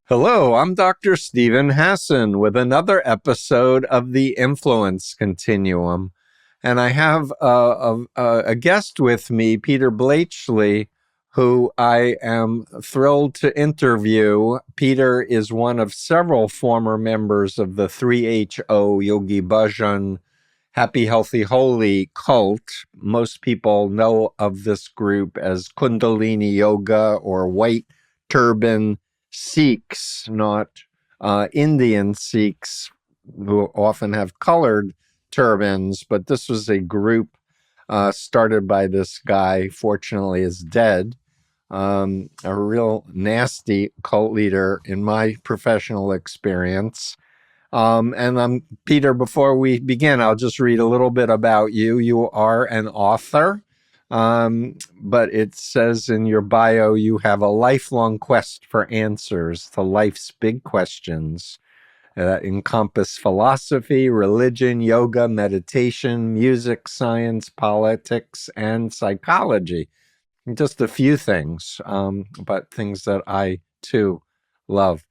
Hello, I'm Dr. Stephen Hassan with another episode of the Influence Continuum. And I have a guest with me, Peter Blachly, who I am thrilled to interview. Peter is one of several former members of the 3HO Yogi Bhajan Happy, Healthy, Holy cult. Most people know of this group as Kundalini Yoga or White Turban Sikhs, not Indian Sikhs, who often have colored turbans, but this was a group started by this guy, fortunately is dead, a real nasty cult leader in my professional experience. Peter, before we begin, I'll just read a little bit about you. You are an author. But it says in your bio, you have a lifelong quest for answers to life's big questions that encompass philosophy, religion, yoga, meditation, music, science, politics, and psychology. Just a few things, but things that I, too, love.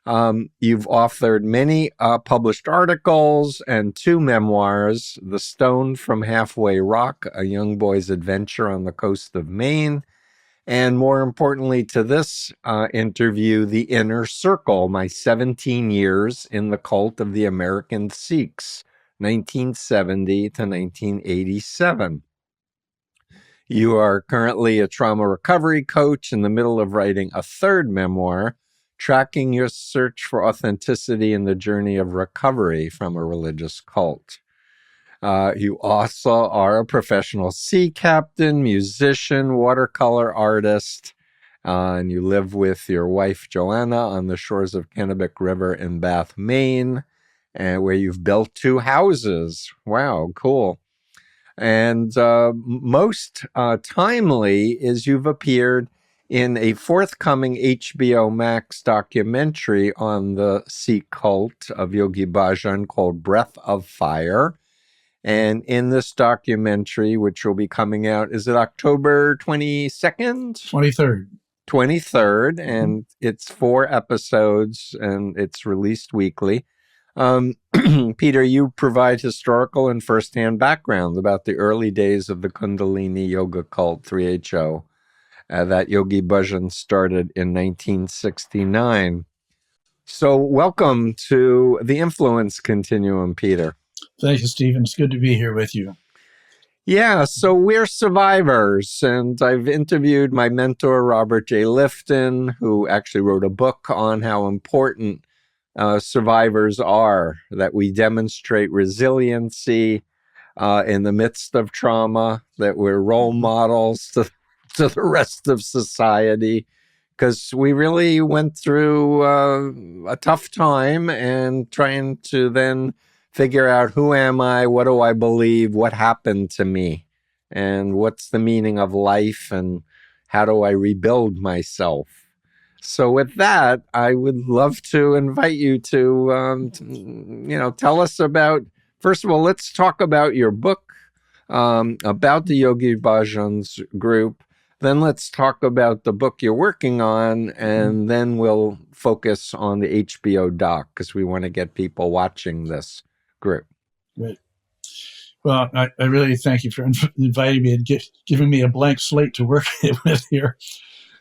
You've authored many published articles and 2 memoirs, The Stone from Halfway Rock, A Young Boy's Adventure on the Coast of Maine, and more importantly to this interview, The Inner Circle, My 17 Years in the Cult of the American Sikhs, 1970 to 1987. You are currently a trauma recovery coach in the middle of writing a 3rd memoir, tracking your search for authenticity in the journey of recovery from a religious cult. You also are a professional sea captain, musician, watercolor artist, and you live with your wife, Joanna, on the shores of Kennebec River in Bath, Maine, where you've built 2 houses. Wow, cool. And most timely is you've appeared in a forthcoming HBO Max documentary on the Sikh cult of Yogi Bhajan called Breath of Fire. And in this documentary, which will be coming out, is it October 22nd? 23rd. 23rd, and it's 4 episodes, and it's released weekly. Peter, you provide historical and firsthand background about the early days of the Kundalini Yoga cult, 3HO. That Yogi Bhajan started in 1969. So welcome to the Influence Continuum, Peter. Thank you, Stephen. It's good to be here with you. Yeah, so we're survivors, and I've interviewed my mentor, Robert J. Lifton, who actually wrote a book on how important survivors are, that we demonstrate resiliency in the midst of trauma, that we're role models to the rest of society, because we really went through a tough time and trying to then figure out, who am I, what do I believe, what happened to me, and what's the meaning of life, and how do I rebuild myself. So with that, I would love to invite you to tell us about, first of all, let's talk about your book, about the Yogi Bhajan's group. Then let's talk about the book you're working on, and then we'll focus on the HBO doc, because we want to get people watching this group. Great. Well, I really thank you for inviting me and giving me a blank slate to work with here.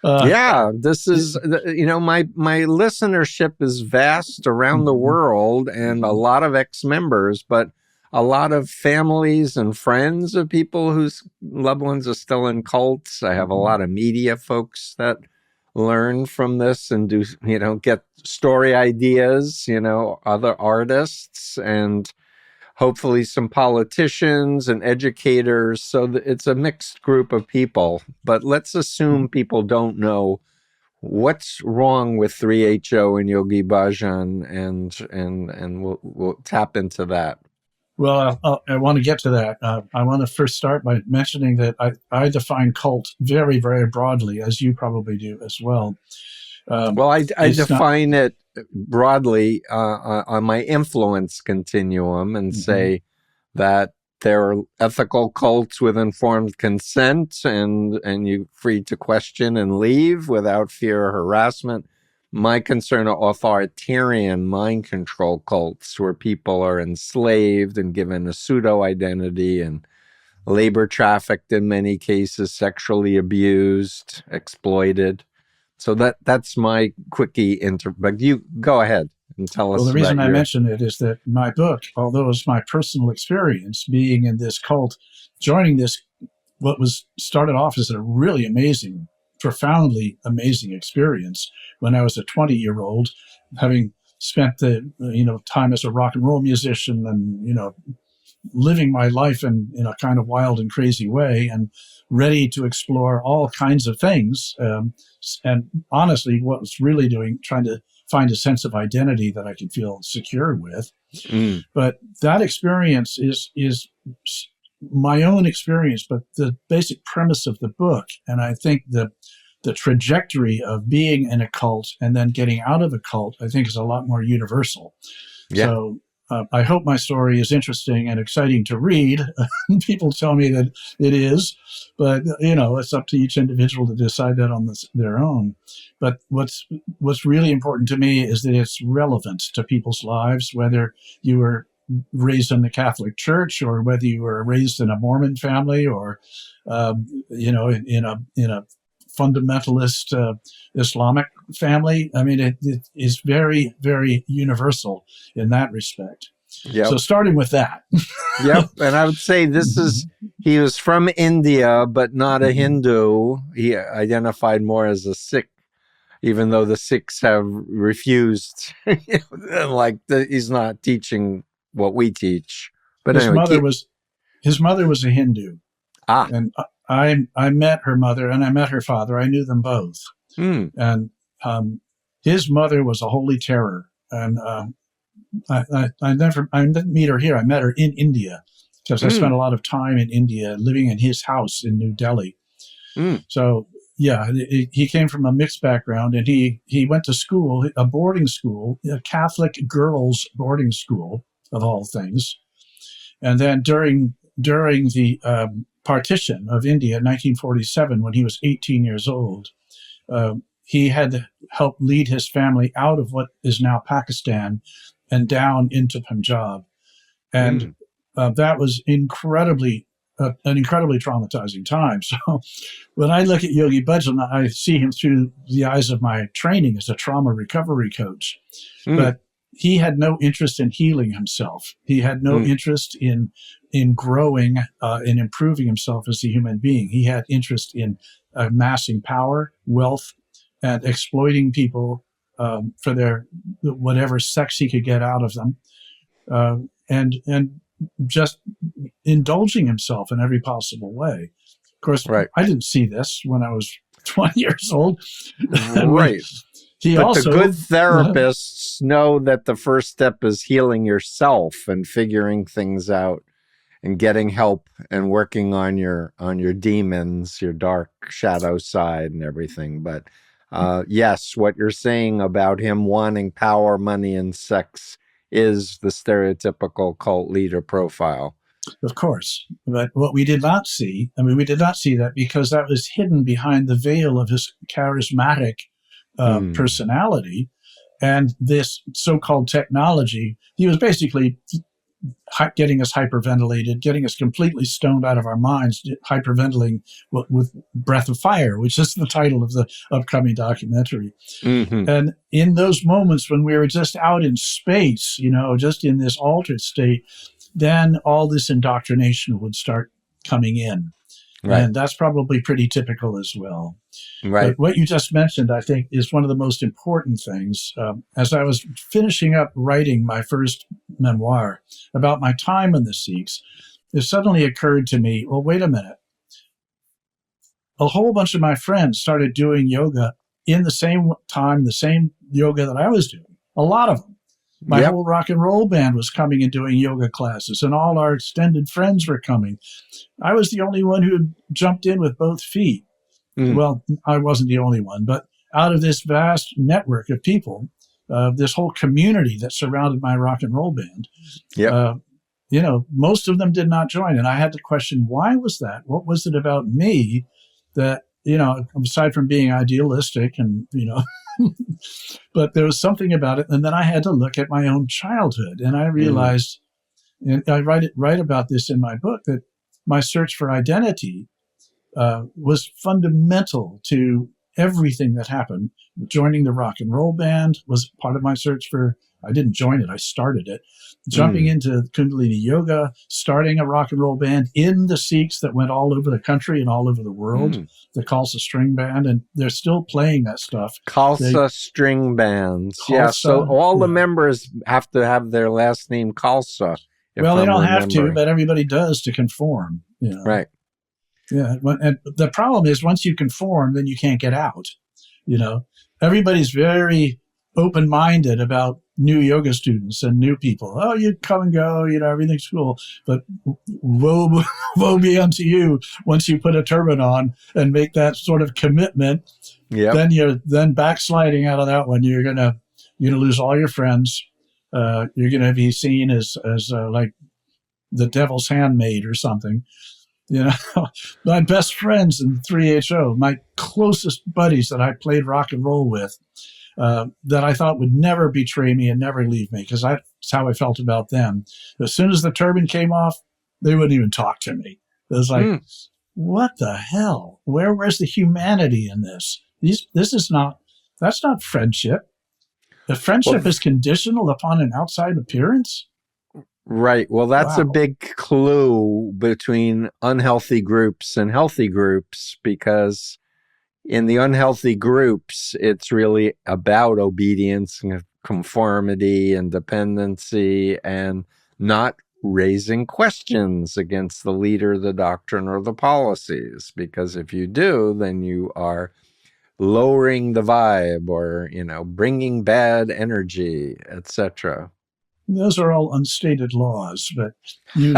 This is, my listenership is vast around the world, and a lot of ex-members, but a lot of families and friends of people whose loved ones are still in cults. I have a lot of media folks that learn from this and do, get story ideas, other artists, and hopefully some politicians and educators. So it's a mixed group of people, but let's assume people don't know what's wrong with 3HO and Yogi Bhajan, and we'll tap into that. Well, I want to get to that. I want to first start by mentioning that I define cult very, very broadly, as you probably do as well. I define it broadly on my influence continuum and say that there are ethical cults with informed consent, and you're free to question and leave without fear or harassment. My concern are authoritarian mind control cults where people are enslaved and given a pseudo identity and labor trafficked in many cases, sexually abused, exploited. So that's my quickie but you go ahead and tell Well, us the reason about I your... mention it is that my book, although it's my personal experience being in this cult, joining this, what was started off as a really amazing, profoundly amazing experience when I was a 20-year-old, having spent the time as a rock and roll musician and living my life in a kind of wild and crazy way and ready to explore all kinds of things. And honestly, what was really doing, trying to find a sense of identity that I could feel secure with. Mm, But that experience is my own experience, but the basic premise of the book. And I think the trajectory of being in a cult and then getting out of a cult, I think is a lot more universal. yeah. So I hope my story is interesting and exciting to read. People tell me that it is, but it's up to each individual to decide that on their own. But what's really important to me is that it's relevant to people's lives, whether you were raised in the Catholic Church or whether you were raised in a Mormon family or in a fundamentalist Islamic family. I mean, it is very, very universal in that respect. Yep. So starting with that. Yep. And I would say he was from India, but not a Hindu. He identified more as a Sikh, even though the Sikhs have refused. He's not teaching what we teach. But his anyway, mother was a Hindu. Ah. And I met her mother and I met her father. I knew them both. And his mother was a holy terror. And I didn't meet her here. I met her in India because I spent a lot of time in India living in his house in New Delhi. So, yeah, he came from a mixed background and he went to school, a boarding school, a Catholic girls' boarding school, of all things. And then during the partition of India in 1947, when he was 18 years old, he had to help lead his family out of what is now Pakistan and down into Punjab. And that was an incredibly traumatizing time. So when I look at Yogi Bhajan, I see him through the eyes of my training as a trauma recovery coach. But he had no interest in healing himself. He had no interest in growing and improving himself as a human being. He had interest in amassing power, wealth, and exploiting people for their whatever sex he could get out of them, and just indulging himself in every possible way. Of course, right. I didn't see this when I was 20 years old. Right. But the good therapists know that the first step is healing yourself and figuring things out and getting help and working on your demons, your dark shadow side and everything. But yes, what you're saying about him wanting power, money, and sex is the stereotypical cult leader profile. Of course. But what we did not see, we did not see that because that was hidden behind the veil of his charismatic personality and this so-called technology. He was basically getting us hyperventilated, getting us completely stoned out of our minds, hyperventilating with Breath of Fire, which is the title of the upcoming documentary. And in those moments when we were just out in space, just in this altered state, then all this indoctrination would start coming in. Right. And that's probably pretty typical as well. Right. But what you just mentioned, I think, is one of the most important things. As I was finishing up writing my first memoir about my time in the Sikhs, it suddenly occurred to me, well, wait a minute. A whole bunch of my friends started doing yoga in the same time, the same yoga that I was doing. A lot of them. My whole rock and roll band was coming and doing yoga classes, and all our extended friends were coming. I was the only one who jumped in with both feet. Well, I wasn't the only one, but out of this vast network of people, this whole community that surrounded my rock and roll band, most of them did not join. And I had to question, why was that? What was it about me that aside from being idealistic and, but there was something about it. And then I had to look at my own childhood, and I realized, and I write about this in my book, that my search for identity was fundamental to everything that happened. Joining the rock and roll band was part of my search for, I didn't join it, I started it. Jumping into Kundalini Yoga, starting a rock and roll band in the Sikhs that went all over the country and all over the world, the Khalsa string band, and they're still playing that stuff. Khalsa string bands. Yeah, so all the members have to have their last name Khalsa. Well, they don't have to, but everybody does to conform. Right. Yeah, and the problem is once you conform, then you can't get out. Everybody's very open-minded about new yoga students and new people. Oh, you come and go, everything's cool. But woe be unto you once you put a turban on and make that sort of commitment. Then you're backsliding out of that one. You're gonna lose all your friends. You're gonna be seen as like the devil's handmaid or something. My best friends in 3HO, my closest buddies that I played rock and roll with, that I thought would never betray me and never leave me, because that's how I felt about them. As soon as the turban came off, they wouldn't even talk to me. It was like, what the hell? Where's the humanity in this? That's not friendship. The friendship is conditional upon an outside appearance. Right. Well, that's a big clue between unhealthy groups and healthy groups, because in the unhealthy groups, it's really about obedience and conformity and dependency, and not raising questions against the leader, the doctrine, or the policies. Because if you do, then you are lowering the vibe, or, bringing bad energy, etc. Those are all unstated laws, but you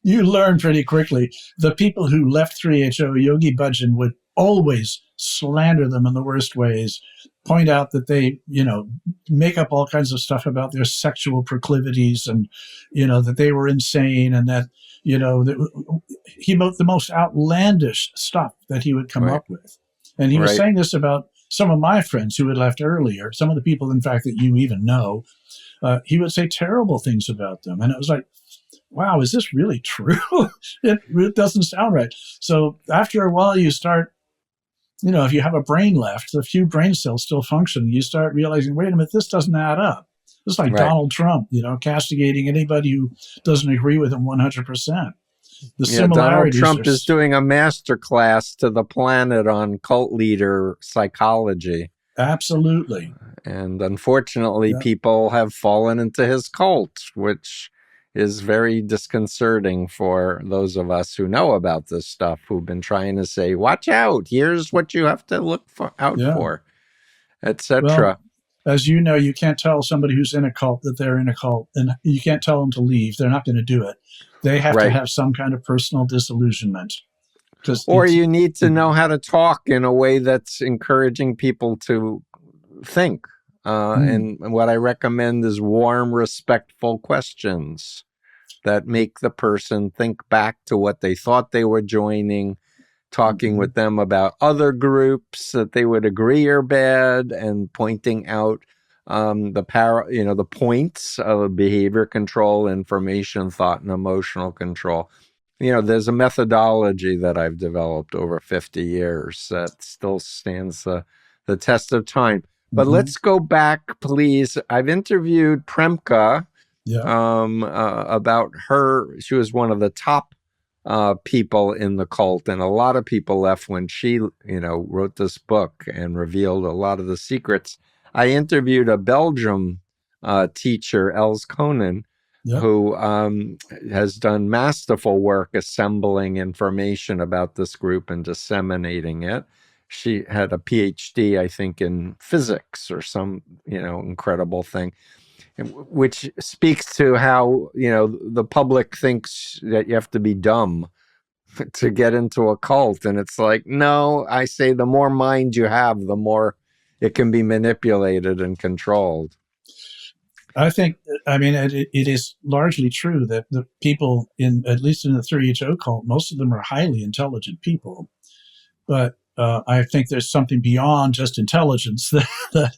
you learn pretty quickly. The people who left 3HO, Yogi Bhajan would always slander them in the worst ways, point out that they, make up all kinds of stuff about their sexual proclivities, and, that they were insane, and that, he wrote the most outlandish stuff that he would come up with. And he was saying this about some of my friends who had left earlier, some of the people, in fact, that you even know. He would say terrible things about them. And it was like, wow, is this really true? It doesn't sound right. So after a while, you start, if you have a brain left, a few brain cells still function, you start realizing, wait a minute, this doesn't add up. It's like Donald Trump, castigating anybody who doesn't agree with him 100%. Donald Trump is doing a master class to the planet on cult leader psychology. Absolutely. And unfortunately, people have fallen into his cult, which is very disconcerting for those of us who know about this stuff, who've been trying to say, watch out, here's what you have to look out for, etc. Well, as you know, you can't tell somebody who's in a cult that they're in a cult, and you can't tell them to leave. They're not going to do it. They have to have some kind of personal disillusionment. Or you need to know how to talk in a way that's encouraging people to think. And what I recommend is warm, respectful questions that make the person think back to what they thought they were joining, talking with them about other groups that they would agree are bad, and pointing out the points of behavior control, information, thought, and emotional control. There's a methodology that I've developed over 50 years that still stands the test of time. But let's go back, please. I've interviewed Premka about her. She was one of the top people in the cult, and a lot of people left when she, wrote this book and revealed a lot of the secrets. I interviewed a Belgium teacher, Els Konen, who has done masterful work assembling information about this group and disseminating it. She had a PhD, I think, in physics or some, incredible thing, which speaks to how, the public thinks that you have to be dumb to get into a cult. And it's like, no, I say the more mind you have, the more it can be manipulated and controlled. I think, it is largely true that the people at least in the 3HO cult, most of them are highly intelligent people. but I think there's something beyond just intelligence that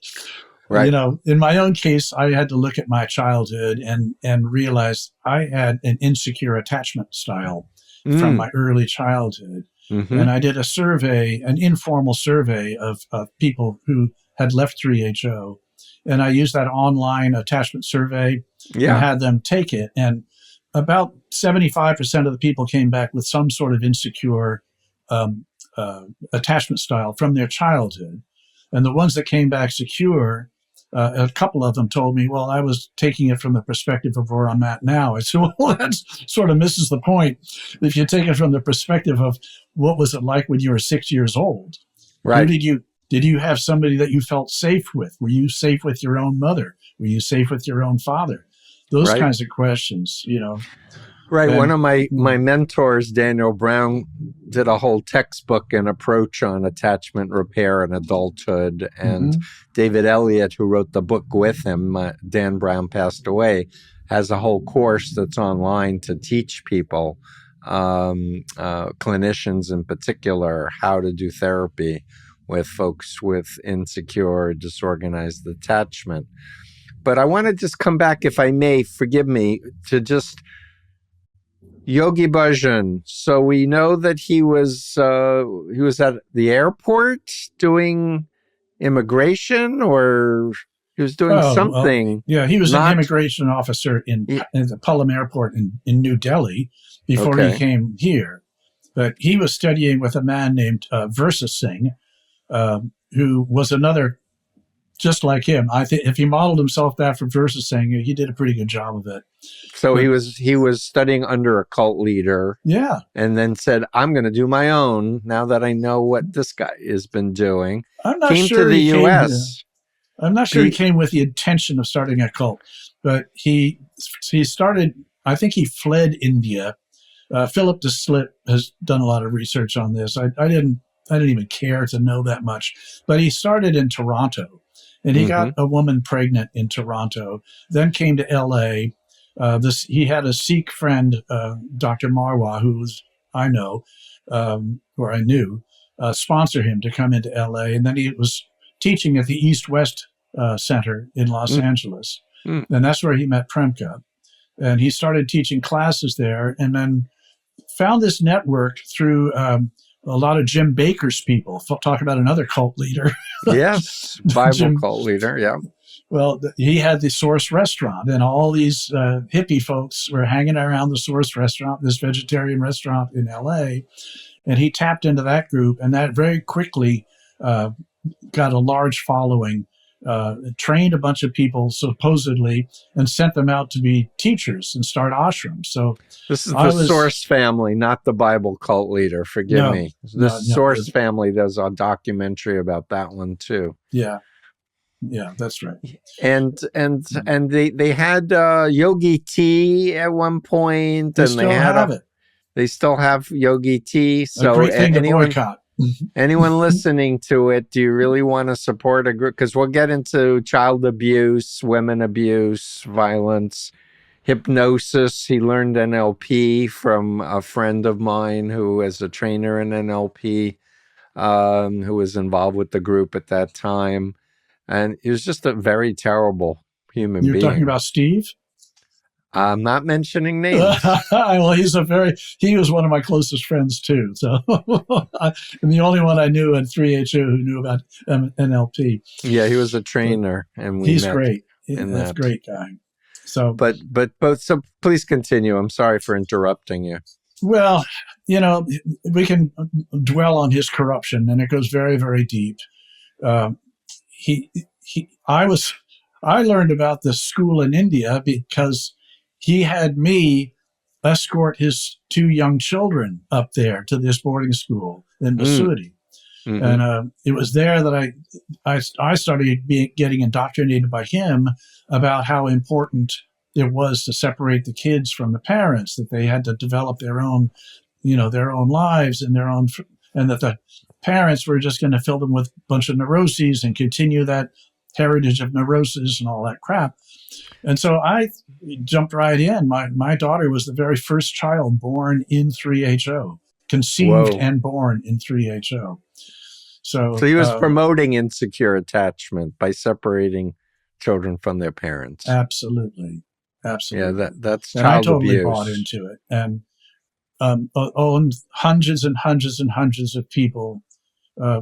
Right. you know, in my own case, I had to look at my childhood and realize I had an insecure attachment style from my early childhood. Mm-hmm. And I did a survey, an informal survey of people who had left 3HO. And I used that online attachment survey and had them take it. And about 75% of the people came back with some sort of insecure attachment style from their childhood. And the ones that came back secure, a couple of them told me, well, I was taking it from the perspective of where I'm at now. I said, well, that sort of misses the point. If you take it from the perspective of what was it like when you were 6 years old? Right. Did you have somebody that you felt safe with? Were you safe with your own mother? Were you safe with your own father? Those kinds of questions, you know. Right. One of my mentors, Daniel Brown, did a whole textbook and approach on attachment repair in adulthood. And David Elliott, who wrote the book with him, Dan Brown passed away, has a whole course that's online to teach people, clinicians in particular, how to do therapy with folks with insecure, disorganized attachment. But I want to just come back, if I may, forgive me, to just Yogi Bhajan. So we know that he was at the airport doing immigration, or he was doing something. Well, he was an immigration officer in the Pelham Airport in New Delhi before he came here. But he was studying with a man named Versa Singh, who was another just like him. I think if he modeled himself after Versa Singh, he did a pretty good job of it. So he was studying under a cult leader. Yeah. And then said, I'm going to do my own now that I know what this guy has been doing. I'm not sure to the U.S. I'm not sure he came with the intention of starting a cult, but he started, I think he fled India. Philip DeSlitt has done a lot of research on this. I didn't even care to know that much, but he started in Toronto. And he got a woman pregnant in Toronto, then came to L.A. He had a Sikh friend, Dr. Marwa, who I knew, sponsor him to come into L.A. And then he was teaching at the East-West Center in Los Angeles. And that's where he met Premka. And he started teaching classes there and then found this network through a lot of Jim Bakker's people. Talk about another cult leader. Yes, Bible cult leader, yeah. Well, he had the Source restaurant, and all these hippie folks were hanging around the Source restaurant, this vegetarian restaurant in L.A., and he tapped into that group, and that very quickly got a large following, trained a bunch of people, supposedly, and sent them out to be teachers and start ashrams. So this is the Source family, not the Bible cult leader. Forgive me. The Source family does a documentary about that one too. Yeah, that's right. And they had Yogi Tea at one point, they still have it. They still have Yogi Tea. So a great thing to boycott. Anyone listening to it, do you really want to support a group? Because we'll get into child abuse, women abuse, violence, hypnosis. He learned NLP from a friend of mine who was a trainer in NLP, who was involved with the group at that time. And he was just a very terrible human being. You're talking about Steve? I'm not mentioning names. Well, he was one of my closest friends too. So I'm the only one I knew in 3HO who knew about NLP. Yeah, he was a trainer, and he's great. He's a great guy. So, but so please continue. I'm sorry for interrupting you. Well, we can dwell on his corruption, and it goes very, very deep. I learned about this school in India because he had me escort his 2 young children up there to this boarding school in Masudi. And it was there that I started getting indoctrinated by him about how important it was to separate the kids from the parents, that they had to develop their own lives and and that the parents were just going to fill them with a bunch of neuroses and continue that heritage of neurosis and all that crap. And so I jumped right in. My daughter was the very first child born in 3HO. conceived and born in 3HO. So he was promoting insecure attachment by separating children from their parents. Absolutely. Yeah, that's child and I totally abuse. bought into it. And hundreds and hundreds and hundreds of people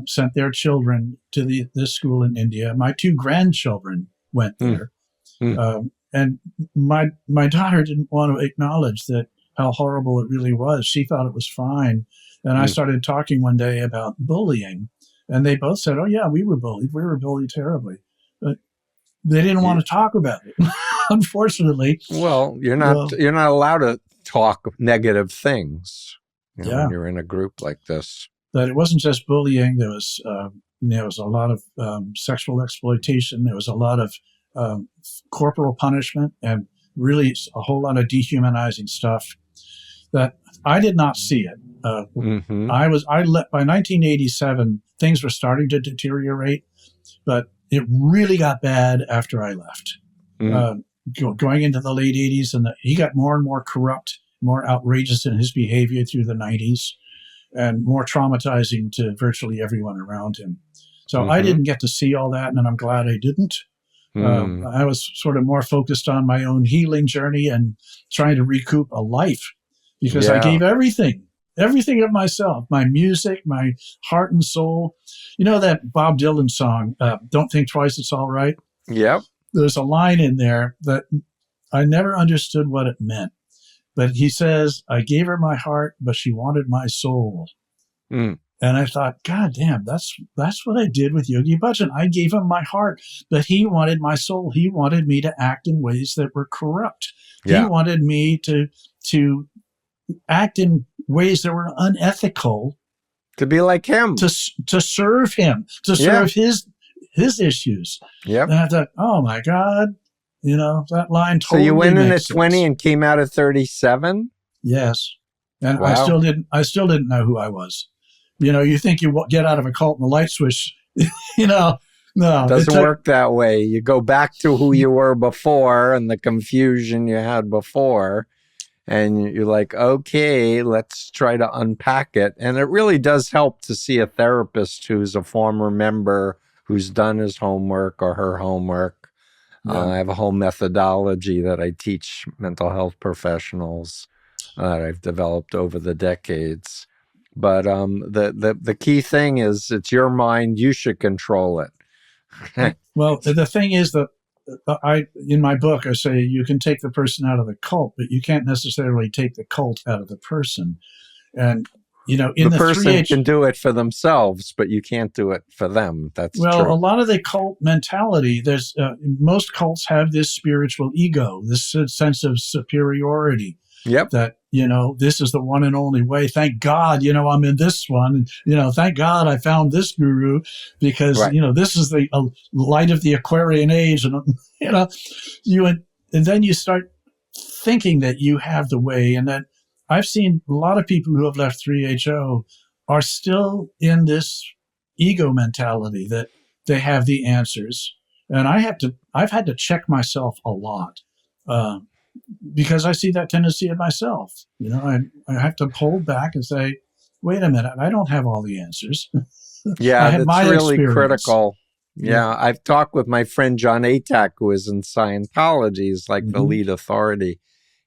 sent their children to this school in India. My 2 grandchildren went there. And my daughter didn't want to acknowledge that how horrible it really was. She thought it was fine. And I started talking one day about bullying. And they both said, oh, yeah, we were bullied. We were bullied terribly. But they didn't want to talk about it, unfortunately. Well, you're not allowed to talk negative things when you're in a group like this. But it wasn't just bullying. There was a lot of sexual exploitation. There was a lot of corporal punishment and really a whole lot of dehumanizing stuff that I did not see it. By 1987, things were starting to deteriorate, but it really got bad after I left. Going into the late 80s, and he got more and more corrupt, more outrageous in his behavior through the 90s, and more traumatizing to virtually everyone around him. So I didn't get to see all that, and I'm glad I didn't. I was sort of more focused on my own healing journey and trying to recoup a life, because I gave everything of myself, my music, my heart and soul. You know that Bob Dylan song, Don't Think Twice, It's All Right? Yep. There's a line in there that I never understood what it meant. But he says, I gave her my heart, but she wanted my soul. And I thought, God damn, that's what I did with Yogi Bhajan. I gave him my heart, but he wanted my soul. He wanted me to act in ways that were corrupt. He wanted me to act in ways that were unethical. To be like him. To serve him, to serve his issues. Yep. And I thought, oh my God, that line totally. So you went in at sense. 20 and came out at 37? Yes. And I still didn't know who I was. You think you get out of a cult and the light switch, no. It doesn't work that way. You go back to who you were before and the confusion you had before. And you're like, okay, let's try to unpack it. And it really does help to see a therapist who's a former member, who's done his homework or her homework. I have a whole methodology that I teach mental health professionals that I've developed over the decades. But the key thing is, it's your mind. You should control it. Well, the thing is that in my book, I say you can take the person out of the cult, but you can't necessarily take the cult out of the person. And, in the person can do it for themselves, but you can't do it for them. That's true. A lot of the cult mentality, there's most cults have this spiritual ego, this sense of superiority. Yep. That, this is the one and only way. Thank God, I'm in this one. Thank God I found this guru, because, this is the light of the Aquarian age. And, and then you start thinking that you have the way. And that I've seen a lot of people who have left 3HO are still in this ego mentality that they have the answers. And I've had to check myself a lot. Because I see that tendency in myself. I have to hold back and say, wait a minute, I don't have all the answers. Yeah, that's really critical. Yeah, I've talked with my friend John Atack, who is in Scientology. He's like the lead authority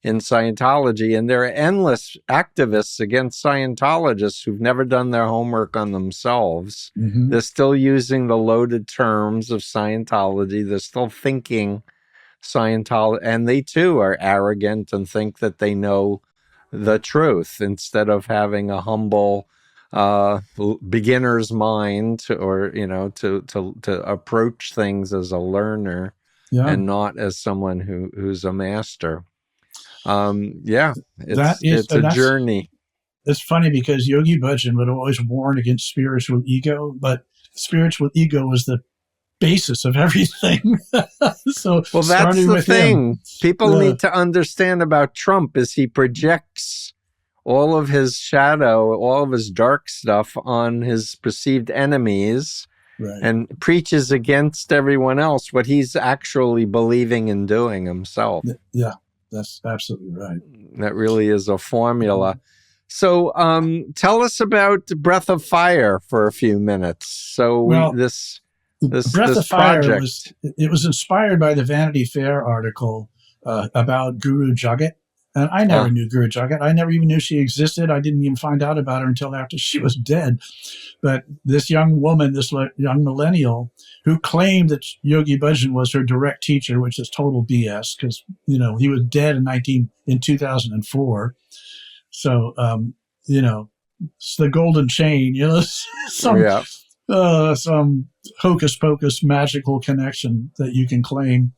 in Scientology. And there are endless activists against Scientologists who've never done their homework on themselves. They're still using the loaded terms of Scientology. They're still thinking Scientology, and they too are arrogant and think that they know the truth, instead of having a humble beginner's mind, or to approach things as a learner and not as someone who's a master. It's a journey. It's funny because Yogi Bhajan would always warn against spiritual ego, but spiritual ego is the basis of everything. That's the thing. People need to understand about Trump is he projects all of his shadow, all of his dark stuff on his perceived enemies, and preaches against everyone else what he's actually believing and doing himself. Yeah, that's absolutely right. That really is a formula. So tell us about Breath of Fire for a few minutes. So this Breath of Fire project. was inspired by the Vanity Fair article about Guru Jagat. And I never knew Guru Jagat. I never even knew she existed. I didn't even find out about her until after she was dead. But this young woman, this young millennial, who claimed that Yogi Bhajan was her direct teacher, which is total BS, because he was dead in 2004. So it's the golden chain. Some hocus pocus magical connection that you can claim.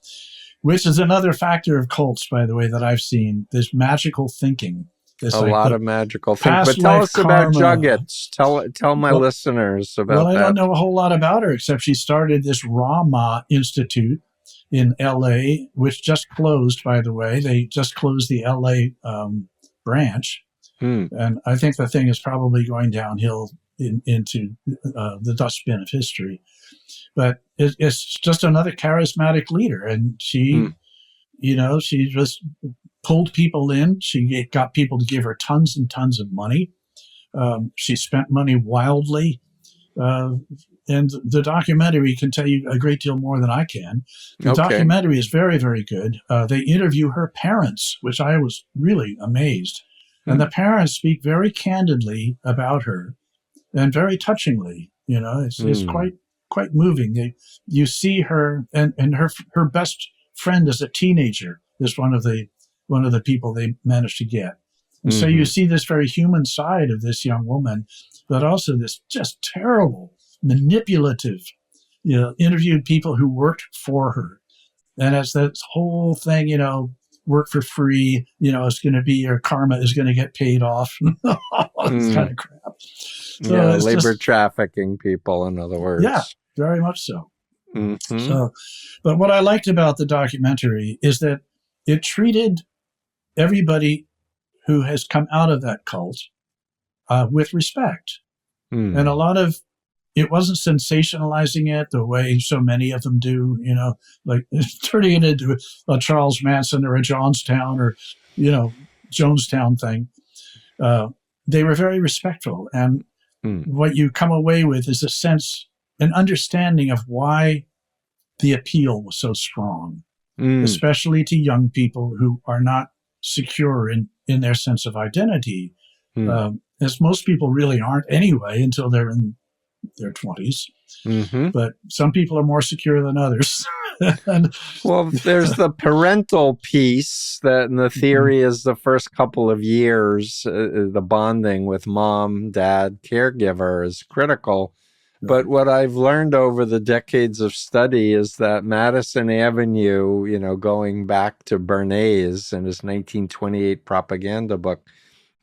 Which is another factor of cults, by the way, that I've seen. This magical thinking. A lot of magical thinking. But tell us about Jagat. Tell my listeners about that. Well, I don't know a whole lot about her, except she started this Rama Institute in L.A., which just closed, by the way. They just closed the L.A. Branch. And I think the thing is probably going downhill into the dustbin of history. But it's just another charismatic leader. And she just pulled people in. She got people to give her tons and tons of money. She spent money wildly. And the documentary can tell you a great deal more than I can. The documentary is very, very good. They interview her parents, which I was really amazed. And the parents speak very candidly about her and very touchingly. It's quite moving. You see her and her best friend as a teenager is one of the people they managed to get. And so you see this very human side of this young woman, but also this just terrible, manipulative, interviewed people who worked for her. And as that whole thing, work for free, it's going to be your karma is going to get paid off. All this kind of crap. So labor trafficking people, in other words. Yeah, very much so. So, but what I liked about the documentary is that it treated everybody who has come out of that cult with respect. And a lot of it wasn't sensationalizing it the way so many of them do, like turning it into a Charles Manson or a Jonestown or, Jonestown thing. They were very respectful. And what you come away with is an understanding of why the appeal was so strong, especially to young people who are not secure in their sense of identity, as most people really aren't anyway until they're in their 20s. But some people are more secure than others. Well, there's the parental piece that in the theory is the first couple of years, the bonding with mom, dad, caregiver is critical. But what I've learned over the decades of study is that Madison Avenue, going back to Bernays and his 1928 propaganda book,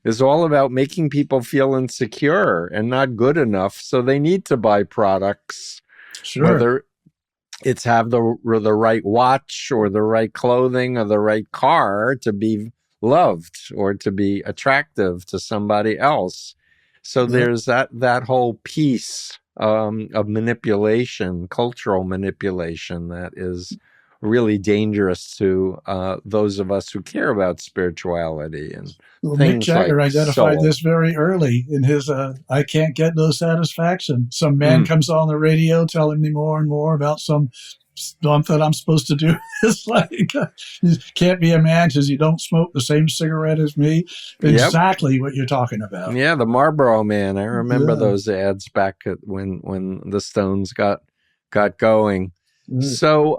is all about making people feel insecure and not good enough. So they need to buy products, whether it's have the right watch or the right clothing or the right car to be loved or to be attractive to somebody else. So there's that whole piece of manipulation, cultural manipulation, that is really dangerous to those of us who care about spirituality and Mick Jagger identified this very early in his I Can't Get No Satisfaction. Some man comes on the radio telling me more and more about some stuff that I'm supposed to do. It's like, you can't be a man because you don't smoke the same cigarette as me. Exactly what you're talking about. Yeah, the Marlboro Man. I remember those ads back when the Stones got going. So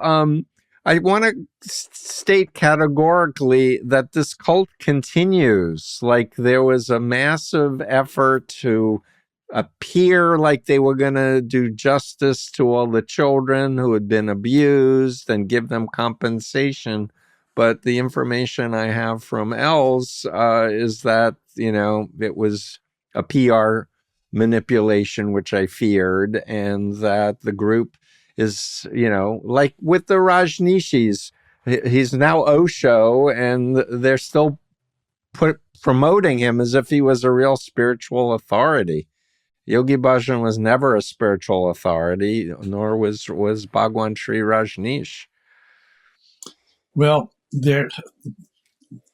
I want to state categorically that this cult continues. Like, there was a massive effort to appear like they were going to do justice to all the children who had been abused and give them compensation. But the information I have from Els is that, it was a PR manipulation, which I feared, and that the group is, like with the Rajneeshis, he's now Osho, and they're still promoting him as if he was a real spiritual authority. Yogi Bhajan was never a spiritual authority, nor was Bhagwan Sri Rajneesh. Well,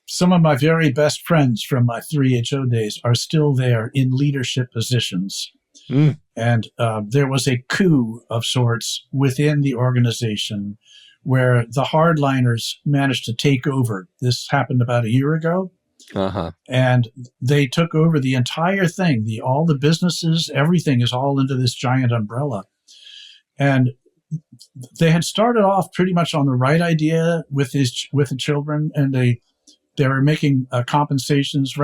some of my very best friends from my 3HO days are still there in leadership positions. Mm. And there was a coup of sorts within the organization where the hardliners managed to take over. This happened about a year ago. Uh-huh. And they took over the entire thing. All the businesses, everything is all under this giant umbrella. And they had started off pretty much on the right idea with the children, and they were making compensations,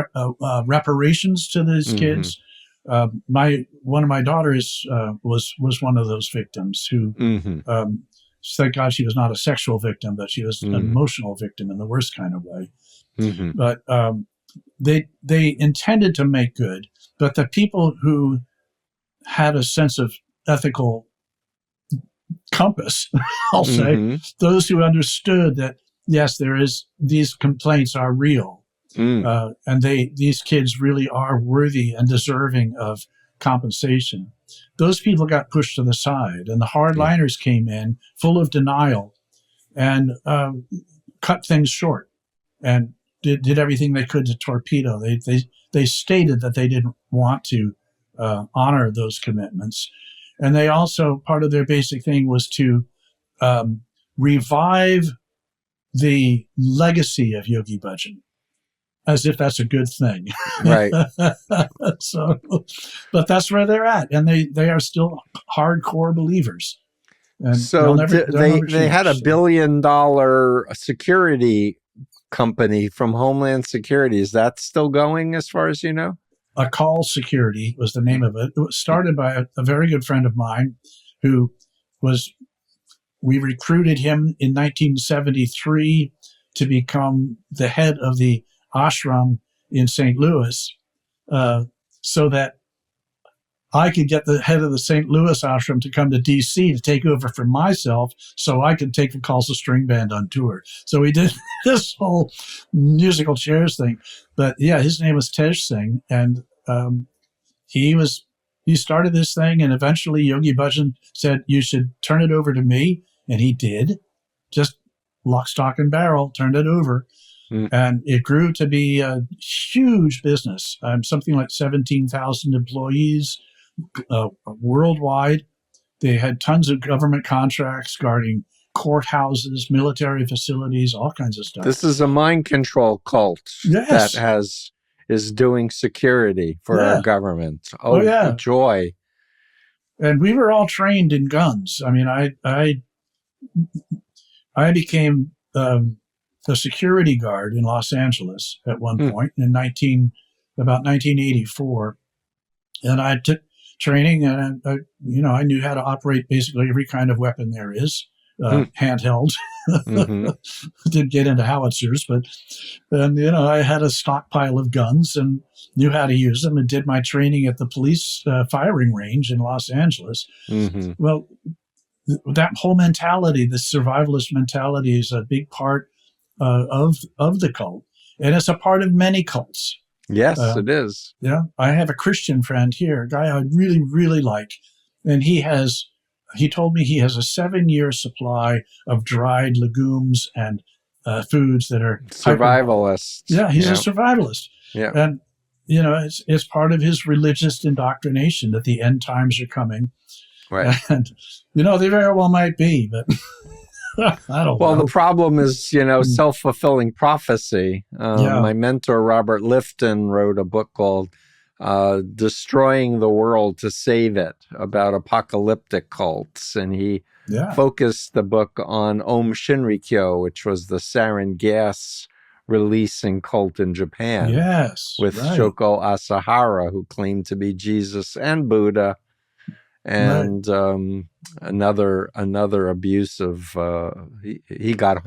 reparations to these kids. One of my daughters was one of those victims who, thank God she was not a sexual victim, but she was an emotional victim in the worst kind of way. But they intended to make good, but the people who had a sense of ethical compass, I'll say, those who understood that, yes, these complaints are real, and these kids really are worthy and deserving of compensation. Those people got pushed to the side, and the hardliners came in full of denial and cut things short and did everything they could to torpedo. They stated that they didn't want to honor those commitments. And they also, part of their basic thing was to revive the legacy of Yogi Bhajan, as if that's a good thing. Right. So, but that's where they're at. And they are still hardcore believers. And so they had $1 billion security company from Homeland Security. Is that still going as far as you know? A Call Security was the name of it. It was started by a very good friend of mine we recruited him in 1973 to become the head of the ashram in St. Louis, so that I could get the head of the St. Louis ashram to come to D.C. to take over for myself so I could take the Calls of String Band on tour. So we did this whole musical chairs thing. But yeah, his name was Tej Singh, and he started this thing, and eventually Yogi Bhajan said, you should turn it over to me, and he did. Just lock, stock, and barrel, turned it over. And it grew to be a huge business, something like 17,000 employees worldwide. They had tons of government contracts guarding courthouses, military facilities, all kinds of stuff. This is a mind control cult that is doing security for our government. Oh yeah, joy! And we were all trained in guns. I mean, I became a security guard in Los Angeles at one point in about 1984, and I took training, and I knew how to operate basically every kind of weapon there is, handheld. Didn't get into howitzers, but I had a stockpile of guns and knew how to use them, and did my training at the police firing range in Los Angeles. Well, that whole mentality, the survivalist mentality, is a big part of the cult, and it's a part of many cults. Yes, it is. Yeah, I have a Christian friend here, a guy I really, really like, and he told me he has a 7-year supply of dried legumes and foods that are survivalists. Yeah, he's a survivalist. Yeah, and it's part of his religious indoctrination that the end times are coming. Right. And they very well might be, but I don't know. Well, the problem is, self-fulfilling prophecy. My mentor, Robert Lifton, wrote a book called Destroying the World to Save It, about apocalyptic cults. And he focused the book on Om Shinrikyo, which was the sarin gas releasing cult in Japan. Yes. With Shoko Asahara, who claimed to be Jesus and Buddha. And another abuse of he got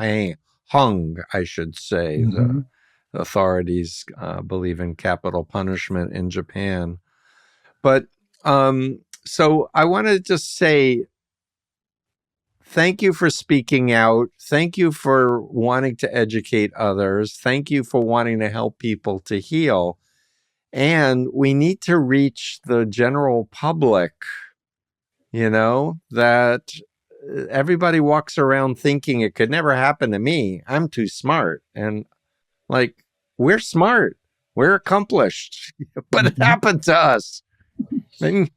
hung, I should say. The authorities believe in capital punishment in Japan. But so I want to just say thank you for speaking out. Thank you for wanting to educate others. Thank you for wanting to help people to heal. And we need to reach the general public. That everybody walks around thinking it could never happen to me. I'm too smart. And we're smart, we're accomplished, but it happened to us. And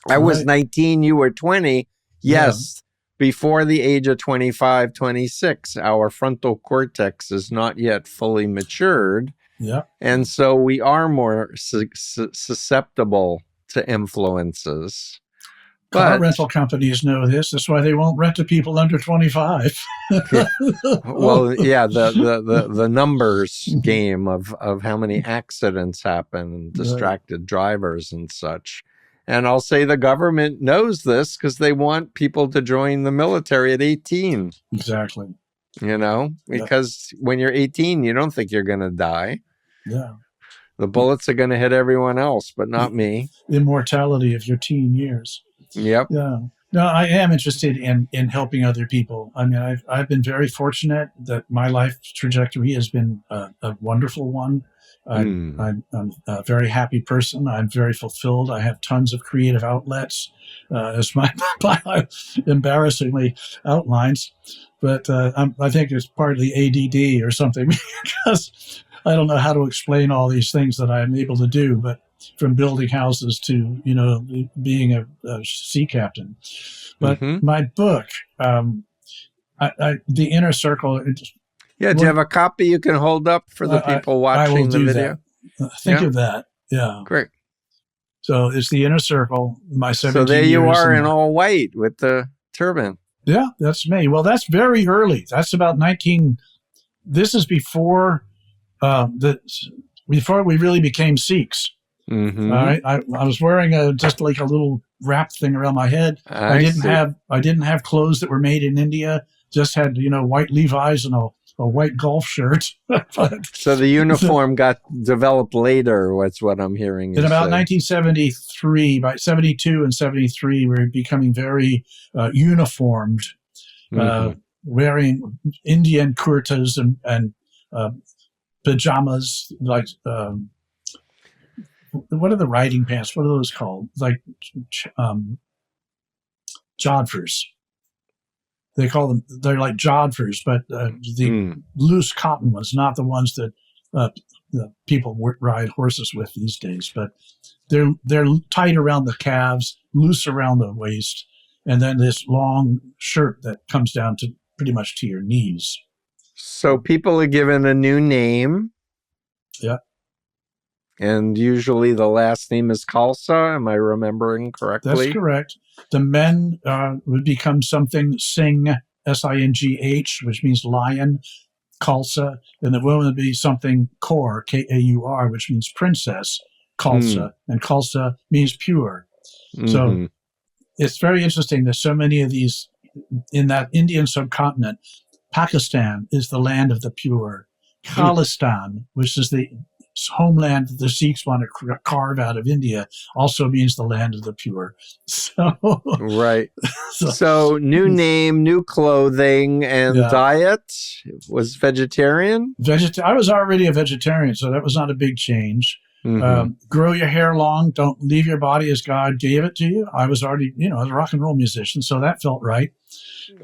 I was 19, you were 20. Yes, before the age of 25, 26, our frontal cortex is not yet fully matured. Yeah. And so we are more susceptible to influences. Car rental companies know this. That's why they won't rent to people under 25. Well, yeah, the numbers game of how many accidents happen and distracted drivers and such. And I'll say the government knows this because they want people to join the military at 18. Exactly. You know, because when you're 18, you don't think you're going to die. Yeah. The bullets are going to hit everyone else, but not me. Immortality of your teen years. Yep. Yeah. No, I am interested in helping other people. I mean, I've been very fortunate that my life trajectory has been a wonderful one. I'm a very happy person. I'm very fulfilled. I have tons of creative outlets, as my bio embarrassingly outlines. But I think it's partly ADD or something because I don't know how to explain all these things that I'm able to do. But from building houses to, you know, being a sea captain. But my book, The Inner Circle. Do you have a copy you can hold up for the people watching the video? Think of that. Yeah. Great. So it's The Inner Circle, my 17 years. So there you are in all white with the turban. Yeah, that's me. Well, that's very early. That's about 19. This is before before we really became Sikhs. All right, I was wearing just like a little wrap thing around my head. I didn't have clothes that were made in India. Just had, you know, white Levi's and a white golf shirt. So the uniform got developed later. What's what I'm hearing. In about 1973, by 72 and 73, we were becoming very uniformed, wearing Indian kurtas and pajamas, like. What are the riding pants? What are those called? Like jodhpurs. They call them. They're like jodhpurs, but the loose cotton ones, not the ones that the people ride horses with these days. But they're tight around the calves, loose around the waist, and then this long shirt that comes down to pretty much to your knees. So people are given a new name. Yeah. And usually the last name is Khalsa. Am I remembering correctly? That's correct. The men would become something Singh, Singh, which means lion, Khalsa. And the woman would be something Kaur, Kaur, which means princess, Khalsa. And Khalsa means pure. So it's very interesting that so many of these, in that Indian subcontinent, Pakistan is the land of the pure. Khalistan, which is the homeland that the Sikhs want to carve out of India, also means the land of the pure. So right. So new name, new clothing, and diet was vegetarian. I was already a vegetarian, so that was not a big change. Grow your hair long. Don't leave your body as God gave it to you. I was already, you know, a rock and roll musician, so that felt right.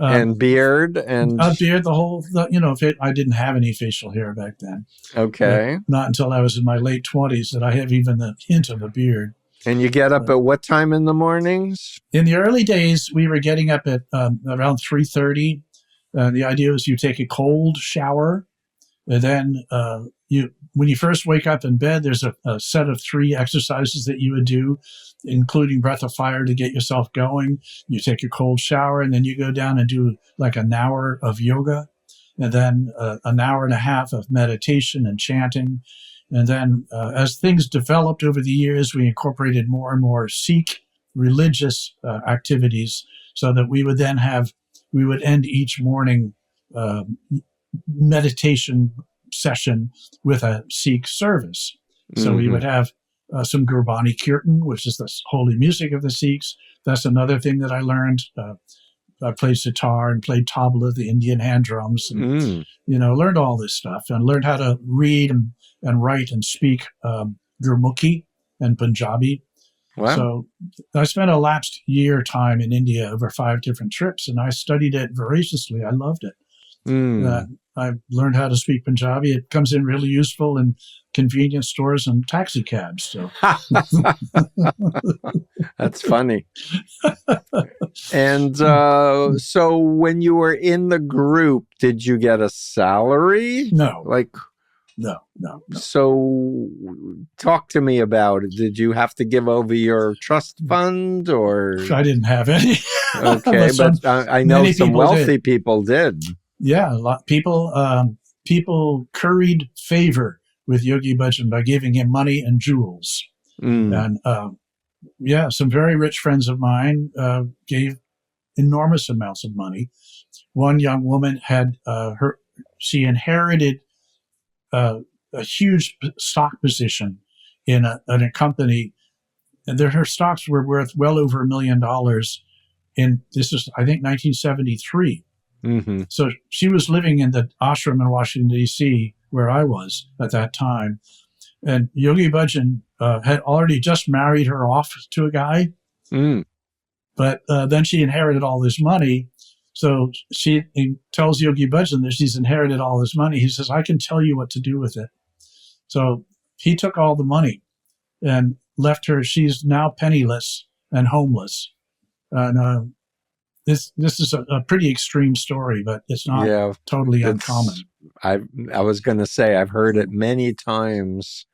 And beard and beard, I didn't have any facial hair back then. Okay. Not until I was in my late 20s that I have even the hint of a beard. And you get up at what time in the mornings? In the early days, we were getting up at around 3:30. The idea was you take a cold shower, and then when you first wake up in bed, there's a set of 3 exercises that you would do, including breath of fire to get yourself going. You take your cold shower, and then you go down and do like an hour of yoga, and then an hour and a half of meditation and chanting. And then as things developed over the years, we incorporated more and more Sikh religious activities, so that we would end each morning meditation session with a Sikh service. So we would have some Gurbani Kirtan, which is the holy music of the Sikhs. That's another thing that I learned. I played sitar and played tabla, the Indian hand drums, and learned all this stuff and learned how to read and write and speak Gurmukhi and Punjabi. Wow. So I spent a lapsed year time in India over 5 different trips, and I studied it voraciously. I loved it. I learned how to speak Punjabi. It comes in really useful in convenience stores and taxi cabs. So that's funny. And so when you were in the group, did you get a salary? No. No. No. So talk to me about it. Did you have to give over your trust fund, or? I didn't have any. Okay, but I know some wealthy people did. Yeah, a lot. People curried favor with Yogi Bhajan by giving him money and jewels. And some very rich friends of mine gave enormous amounts of money. One young woman had she inherited a huge stock position in a company, and her stocks were worth well over $1 million. This is, I think, 1973. So she was living in the ashram in Washington, D.C., where I was at that time. And Yogi Bhajan had already just married her off to a guy. But then she inherited all this money. So he tells Yogi Bhajan that she's inherited all this money. He says, I can tell you what to do with it. So he took all the money and left her. She's now penniless and homeless. And this is a pretty extreme story, but it's not totally uncommon. I was going to say, I've heard it many times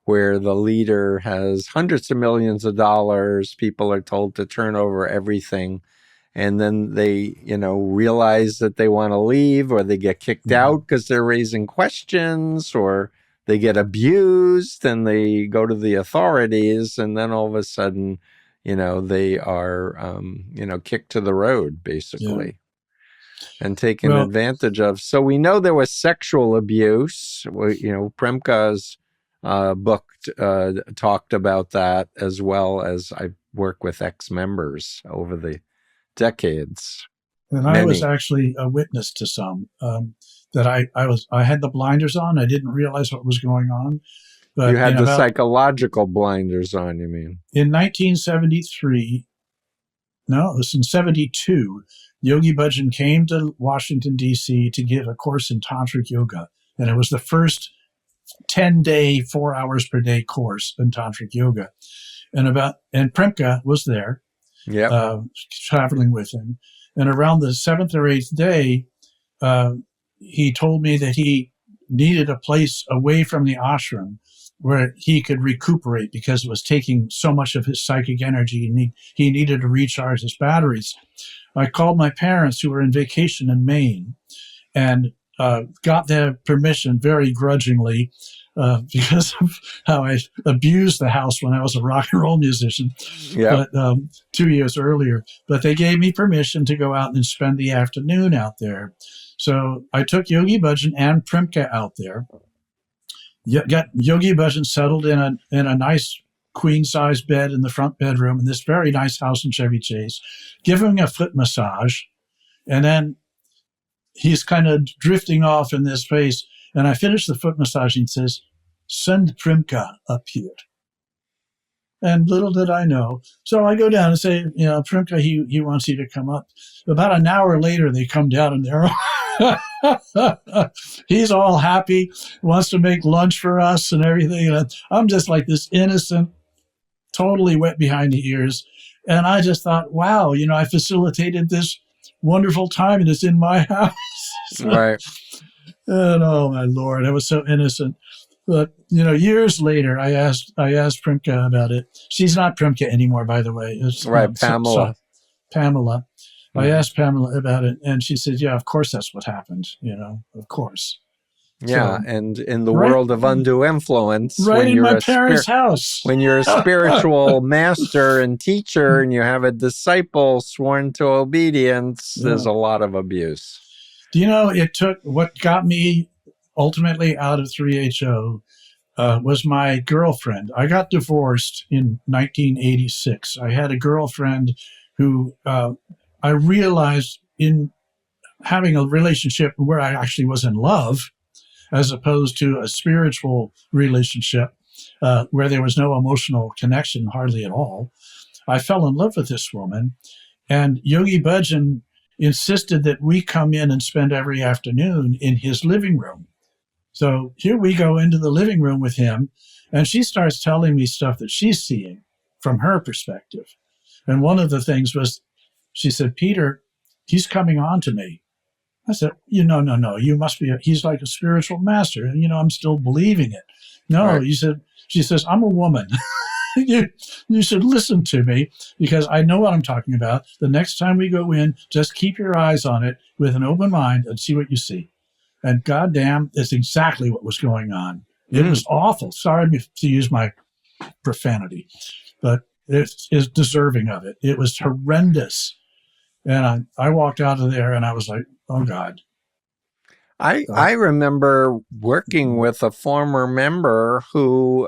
where the leader has hundreds of millions of dollars. People are told to turn over everything. And then they, realize that they want to leave, or they get kicked out because they're raising questions, or they get abused and they go to the authorities. And then all of a sudden, they are, kicked to the road, basically, and taken advantage of. So we know there was sexual abuse. Premka's book talked about that, as well as I work with ex-members over the decades. And I was actually a witness to some that I had the blinders on. I didn't realize what was going on. But you had the psychological blinders on, you mean? In 1973, no, it was in 72, Yogi Bhajan came to Washington, D.C. to give a course in Tantric Yoga. And it was the first 10-day, 4 hours per day course in Tantric Yoga. And Premka was there, traveling with him. And around the 7th or 8th day, he told me that he needed a place away from the ashram where he could recuperate, because it was taking so much of his psychic energy, and he needed to recharge his batteries. I called my parents, who were in vacation in Maine, and got their permission very grudgingly because of how I abused the house when I was a rock and roll musician, but 2 years earlier. But they gave me permission to go out and spend the afternoon out there. So I took Yogi Bhajan and Premka out there. Got Yogi Bhajan settled in a nice queen-size bed in the front bedroom in this very nice house in Chevy Chase, giving a foot massage, and then he's kind of drifting off in this phase. And I finish the foot massage, and he says, "Send Premka up here." And little did I know. So I go down and say, Premka, he wants you to come up. About an hour later, they come down, and they're he's all happy, wants to make lunch for us and everything. And I'm just like this innocent, totally wet behind the ears. And I just thought, wow, I facilitated this wonderful time, and it's in my house. Right. And oh my Lord, I was so innocent. But years later, I asked Premka about it. She's not Premka anymore, by the way. It's Pamela. Pamela. I asked Pamela about it, and she said, "Yeah, of course that's what happened. Of course." Yeah, and in the world of undue influence, right in my parents' house, when you're a spiritual master and teacher, and you have a disciple sworn to obedience, there's a lot of abuse. Do it took what got me ultimately out of 3HO was my girlfriend. I got divorced in 1986. I had a girlfriend who I realized, in having a relationship where I actually was in love, as opposed to a spiritual relationship where there was no emotional connection hardly at all. I fell in love with this woman, and Yogi Bhajan insisted that we come in and spend every afternoon in his living room. So here we go into the living room with him, and she starts telling me stuff that she's seeing from her perspective. And one of the things was, she said, Peter, he's coming on to me. I said, no, you must be, he's like a spiritual master. And, I'm still believing it. No, right. She says, I'm a woman. You should listen to me because I know what I'm talking about. The next time we go in, just keep your eyes on it with an open mind and see what you see. And goddamn, it's exactly what was going on. It was awful. Sorry to use my profanity, but it is deserving of it. It was horrendous. And I walked out of there and I was like, oh God. I remember working with a former member who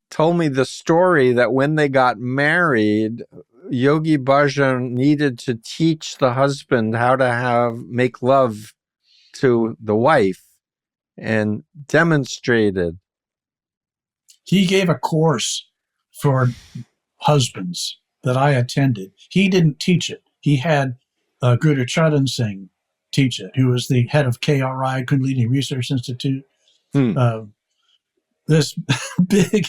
told me the story that when they got married, Yogi Bhajan needed to teach the husband how to make love to the wife and demonstrated. He gave a course for husbands that I attended. He didn't teach it. He had Guru Charan Singh teach it, who was the head of KRI, Kundalini Research Institute. This big,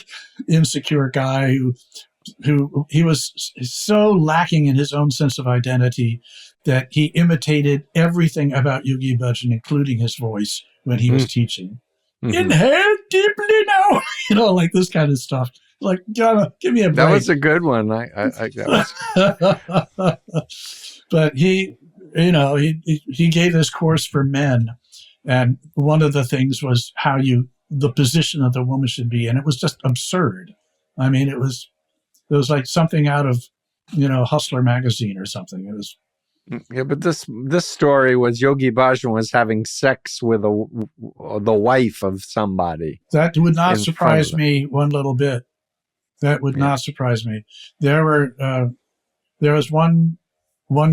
insecure guy who he was so lacking in his own sense of identity that he imitated everything about Yogi Bhajan, including his voice, when he was teaching. Inhale deeply now, like this kind of stuff. Like, give me a break. That was a good one. But he gave this course for men, and one of the things was the position that the woman should be, and it was just absurd. I mean, it was like something out of Hustler magazine or something. It was. Yeah, but this story was Yogi Bhajan was having sex with the wife of somebody. That would not surprise me one little bit. That would not surprise me. There was one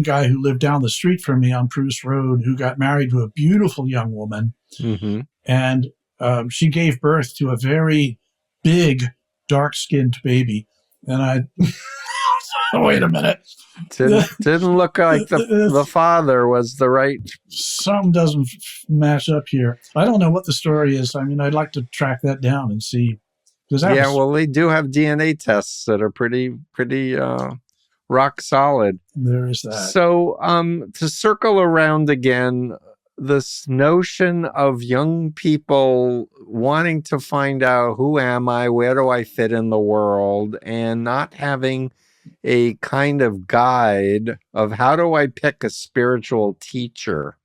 guy who lived down the street from me on Pruce Road who got married to a beautiful young woman, and she gave birth to a very big, dark-skinned baby. And I, wait a minute. Didn't look like the father was the right. Something doesn't match up here. I don't know what the story is. I mean, I'd like to track that down and see. Well, they do have DNA tests that are pretty rock solid. There is that. So to circle around again, this notion of young people wanting to find out who am I, where do I fit in the world, and not having a kind of guide of how do I pick a spiritual teacher.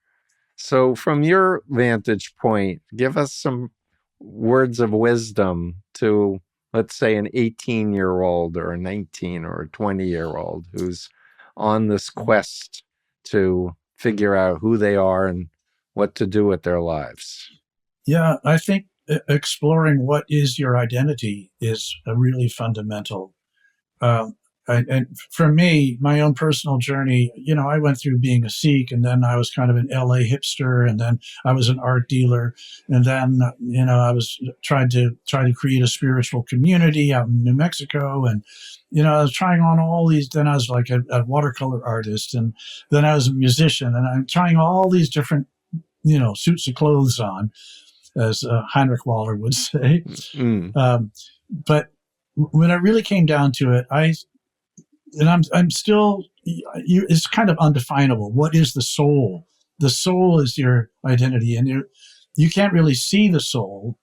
So from your vantage point, give us some words of wisdom to, let's say, an 18-year-old or a 19 or a 20-year-old who's on this quest to figure out who they are and what to do with their lives. Yeah, I think exploring what is your identity is a really fundamental. And for me, my own personal journey, I went through being a Sikh, and then I was kind of an LA hipster, and then I was an art dealer, and then I was trying to create a spiritual community out in New Mexico, and I was trying on all these. Then I was like a watercolor artist, and then I was a musician, and I'm trying all these different suits of clothes on, as Heinrich Waller would say. But when it really came down to it, I'm still, it's kind of undefinable. What is the soul? The soul is your identity, and you can't really see the soul,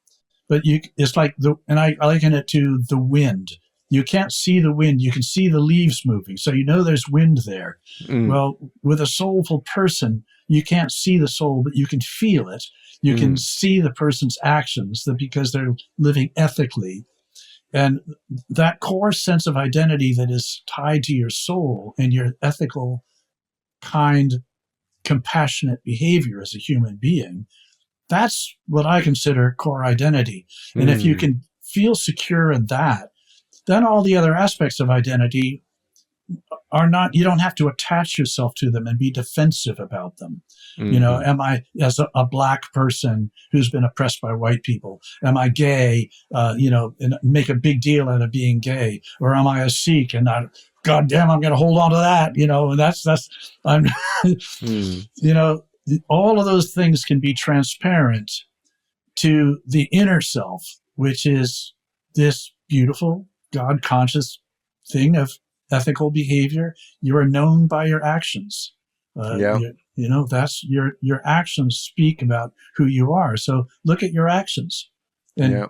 but it's like and I liken it to the wind. You can't see the wind. You can see the leaves moving. So there's wind there. Well, with a soulful person, you can't see the soul, but you can feel it. You can see the person's actions because they're living ethically. And that core sense of identity that is tied to your soul and your ethical, kind, compassionate behavior as a human being, that's what I consider core identity. And if you can feel secure in that, then all the other aspects of identity are not, you don't have to attach yourself to them and be defensive about them. Am I, as a black person who's been oppressed by white people, am I gay, and make a big deal out of being gay? Or am I a Sikh and not God damn, I'm going to hold on to that, and I'm, all of those things can be transparent to the inner self, which is this beautiful God conscious thing of ethical behavior. You are known by your actions. That's your actions speak about who you are. So look at your actions and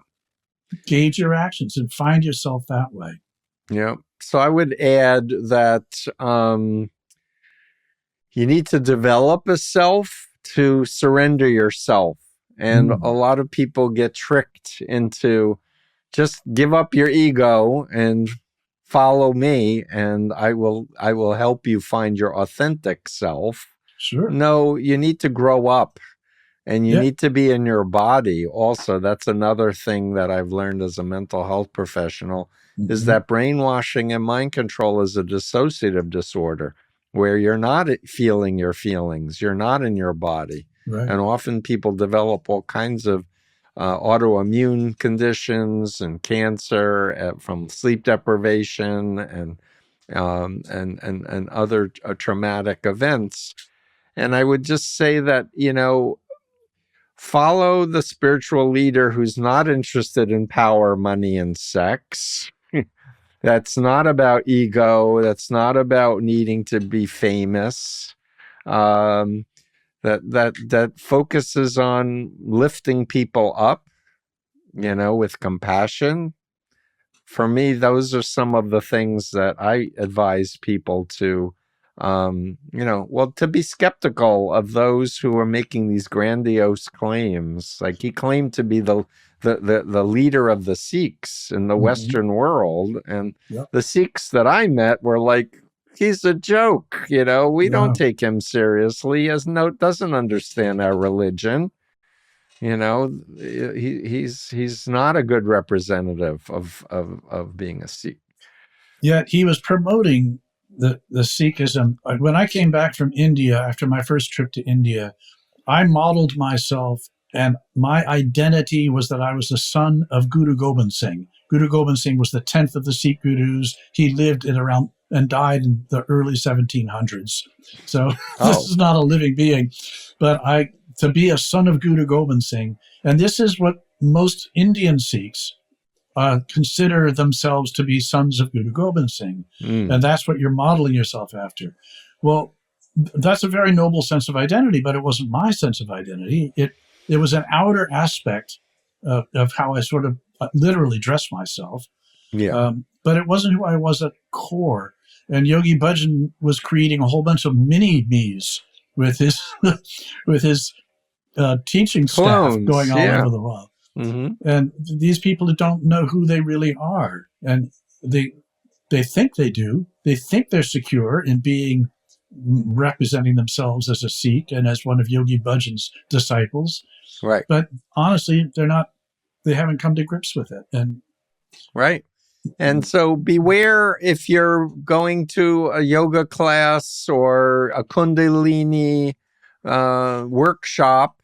gauge your actions and find yourself that way. Yeah. So I would add that you need to develop a self to surrender yourself. And a lot of people get tricked into just give up your ego and follow me, and I will help you find your authentic self. Sure. No, you need to grow up, and you need to be in your body also. That's another thing that I've learned as a mental health professional, is that brainwashing and mind control is a dissociative disorder where you're not feeling your feelings, you're not in your body. Right. And often people develop all kinds of autoimmune conditions and cancer from sleep deprivation and other traumatic events. And I would just say that, follow the spiritual leader who's not interested in power, money, and sex. That's not about ego. That's not about needing to be famous. That focuses on lifting people up, with compassion. For me, those are some of the things that I advise people to, to be skeptical of those who are making these grandiose claims. Like he claimed to be the leader of the Sikhs in the Western world, and the Sikhs that I met were like, he's a joke, we don't take him seriously. He doesn't understand our religion. He's not a good representative of being a Sikh. Yet he was promoting the Sikhism. When I came back from India after my first trip to India, I modeled myself, and my identity was that I was the son of Guru Gobind Singh. Guru Gobind Singh was the 10th of the Sikh gurus. He lived and died in the early 1700s. So this is not a living being, but to be a son of Guru Gobind Singh. And this is what most Indian Sikhs consider themselves to be sons of Guru Gobind Singh. And that's what you're modeling yourself after. Well, that's a very noble sense of identity, but it wasn't my sense of identity. It was an outer aspect of how I sort of literally dressed myself. But it wasn't who I was at core. And Yogi Bhajan was creating a whole bunch of mini me's with his teaching staff going all over the world. And these people don't know who they really are. And they think they do. They think they're secure in representing themselves as a Sikh and as one of Yogi Bhajan's disciples. Right. But honestly, they're not. They haven't come to grips with it. And so beware if you're going to a yoga class or a Kundalini workshop.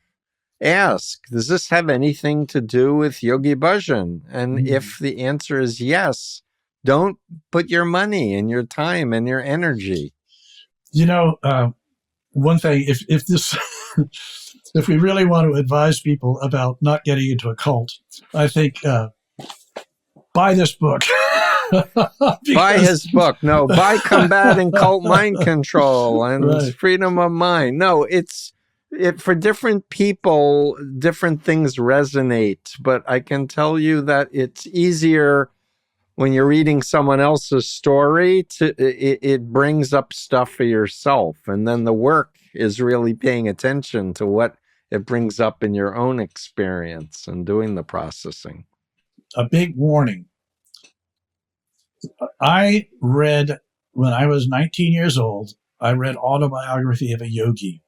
Ask, does this have anything to do with Yogi Bhajan? And if the answer is yes, don't put your money and your time and your energy. One thing, if this, if we really want to advise people about not getting into a cult, I think buy this book. Buy his book. No, buy Combating Cult Mind Control and Freedom of Mind. No, for different people, different things resonate, but I can tell you that it's easier when you're reading someone else's story it brings up stuff for yourself. And then the work is really paying attention to what it brings up in your own experience and doing the processing. A big warning. When I was 19 years old, I read Autobiography of a Yogi.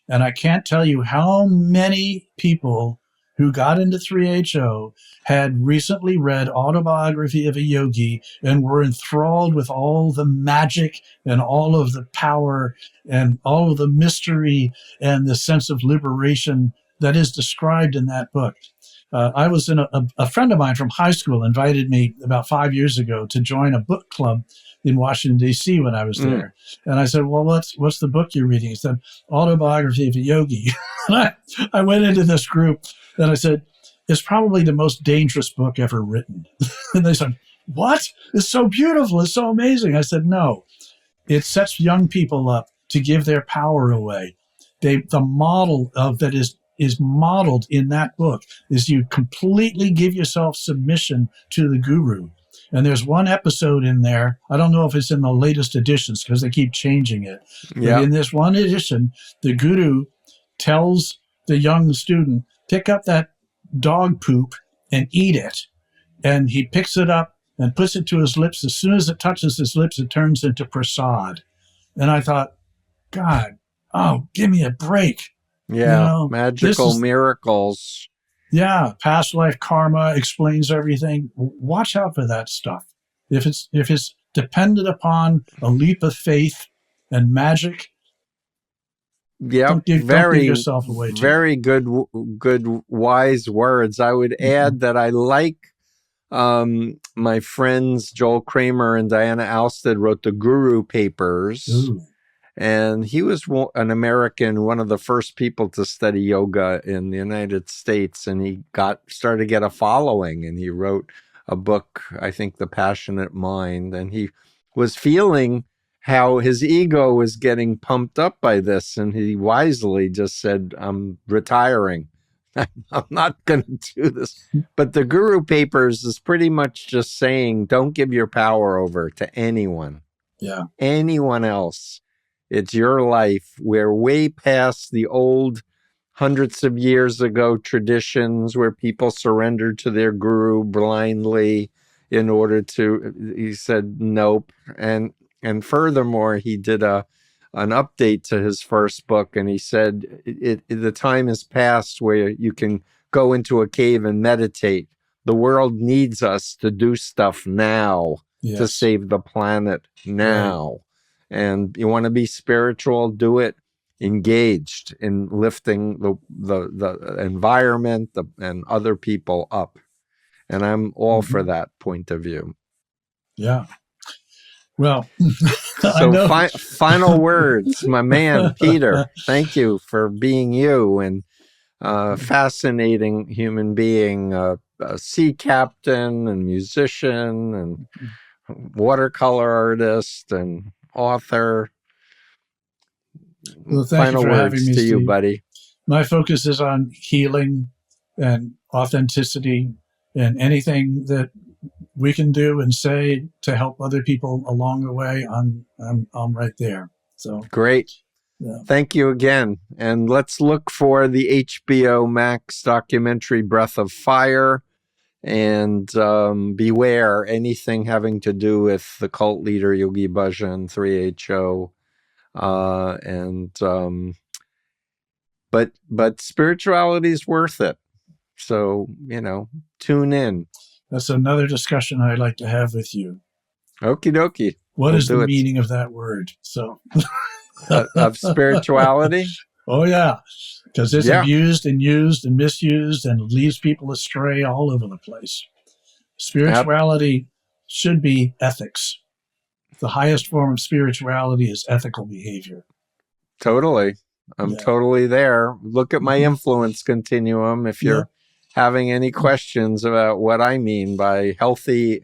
And I can't tell you how many people who got into 3HO had recently read Autobiography of a Yogi and were enthralled with all the magic and all of the power and all of the mystery and the sense of liberation that is described in that book. I was in a friend of mine from high school invited me about 5 years ago to join a book club in Washington, D.C. when I was there. And I said, well, what's the book you're reading? He said, Autobiography of a Yogi. And I went into this group and I said, it's probably the most dangerous book ever written. And they said, what? It's so beautiful. It's so amazing. I said, no, it sets young people up to give their power away. The model of that is modeled in that book is you completely give yourself submission to the guru. And there's one episode in there, I don't know if it's in the latest editions because they keep changing it. Yeah. But in this one edition, the guru tells the young student, pick up that dog poop and eat it. And he picks it up and puts it to his lips. As soon as it touches his lips, it turns into prasad. And I thought, God, give me a break. Yeah, magical miracles. Yeah, past life karma explains everything. Watch out for that stuff. If it's dependent upon a leap of faith and magic, don't give yourself away. Very good, wise words. I would add that I like my friends Joel Kramer and Diana Alstead wrote the Guru Papers. Ooh. And he was an American, one of the first people to study yoga in the United States. And he started to get a following. And he wrote a book, I think, The Passionate Mind. And he was feeling how his ego was getting pumped up by this. And he wisely just said, I'm retiring. I'm not going to do this. But the Guru Papers is pretty much just saying, don't give your power over to anyone. Yeah. Anyone else. It's your life. We're way past the old hundreds of years ago traditions where people surrendered to their guru blindly in order to, he said, nope. And furthermore, he did an update to his first book. And he said, the time has passed where you can go into a cave and meditate. The world needs us to do stuff now. Yes. To save the planet now. Right. And you want to be spiritual, do it engaged in lifting the environment and other people up. And I'm all for that point of view. Yeah. Well, so final words, my man, Peter, thank you for being you and fascinating human being, a sea captain and musician and watercolor artist and author. Well, thank final you for words having me, to Steve. you, buddy. My focus is on healing and authenticity and anything that we can do and say to help other people along the way. I'm right there. So great. Yeah. Thank you again. And let's look for the HBO Max documentary Breath of Fire. And beware anything having to do with the cult leader Yogi Bhajan, 3HO, but spirituality is worth it. So tune in. That's another discussion I'd like to have with you. Okie dokie. What is the meaning of that word? So of spirituality? Oh yeah. Because it's abused and used and misused and leaves people astray all over the place. Spirituality should be ethics. The highest form of spirituality is ethical behavior. Totally. I'm totally there. Look at my influence continuum if you're having any questions about what I mean by healthy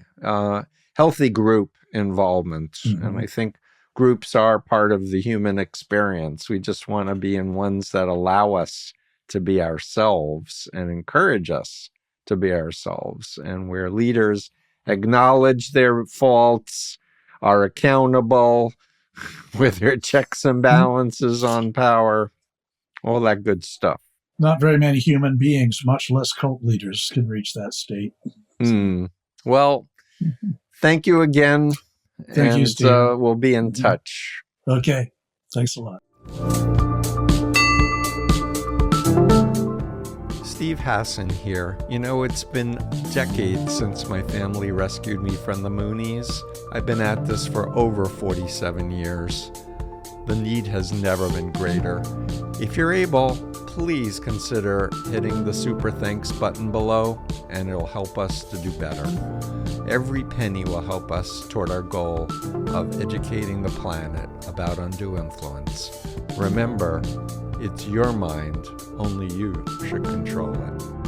group involvement. Mm-hmm. And I think groups are part of the human experience. We just want to be in ones that allow us to be ourselves and encourage us to be ourselves. And where leaders acknowledge their faults, are accountable, with their checks and balances on power, all that good stuff. Not very many human beings, much less cult leaders, can reach that state. Well, thank you again. Thank you, Steve. We'll be in touch. Okay. Thanks a lot. Steve Hassan here. It's been decades since my family rescued me from the Moonies. I've been at this for over 47 years. The need has never been greater. If you're able, please consider hitting the super thanks button below, and it'll help us to do better. Every penny will help us toward our goal of educating the planet about undue influence. Remember, it's your mind, only you should control it.